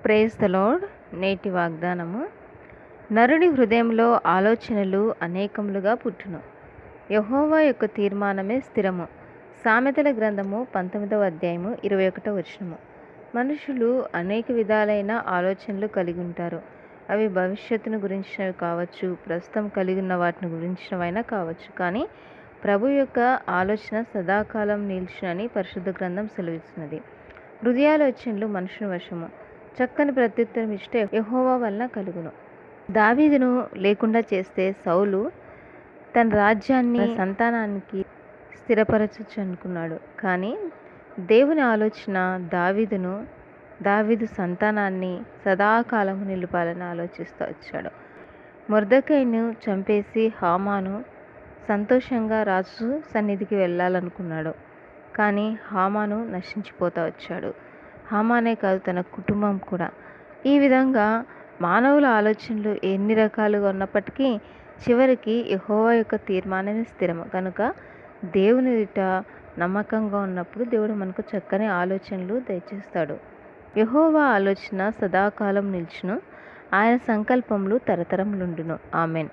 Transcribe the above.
Praise the lord. నేటి వాగ్దానము: నరుని హృదయంలో ఆలోచనలు అనేకములుగా పుట్టును, యెహోవా యొక్క తీర్మానమే స్థిరము. సామెతల గ్రంథము 19వ అధ్యాయము 21వ వచనము. మనుషులు అనేక విధాలైన ఆలోచనలు కలిగి ఉంటారు. అవి భవిష్యత్తును గురించినవి కావచ్చు, ప్రస్తుతం కలిగి ఉన్న వాటిని గురించినవైనా కావచ్చు. కానీ ప్రభు యొక్క ఆలోచన సదాకాలం నిలిచునని పరిశుద్ధ గ్రంథం సెలవిస్తున్నది. హృదయాలోచనలు మనుషుని వశము. చక్కని ప్రత్యుత్తరం ఇష్టే యెహోవా వలన కలుగును. దావీదును లేకుండా చేస్తే సౌలు తన రాజ్యాన్ని సంతానానికి స్థిరపరచచ్చు అనుకున్నాడు. కానీ దేవుని ఆలోచన దావీదు సంతానాన్ని సదాకాలము నిలపాలని ఆలోచిస్తూ వచ్చాడు. మొర్దెకైను చంపేసి హామాను సంతోషంగా రాజు సన్నిధికి వెళ్ళాలనుకున్నాడు. కానీ హామాను నశించిపోతూ వచ్చాడు. హామానే కాదు, తన కుటుంబం కూడా. ఈ విధంగా మానవుల ఆలోచనలు ఎన్ని రకాలుగా ఉన్నప్పటికీ చివరికి యెహోవా యొక్క తీర్మానమే స్థిరము. కనుక దేవుని ఎదుట నమ్మకంగా ఉన్నప్పుడు దేవుడు మనకు చక్కని ఆలోచనలు దయచేస్తాడు. యెహోవా ఆలోచన సదాకాలం నిల్చును, ఆయన సంకల్పములు తరతరములుండును. ఆమెన్.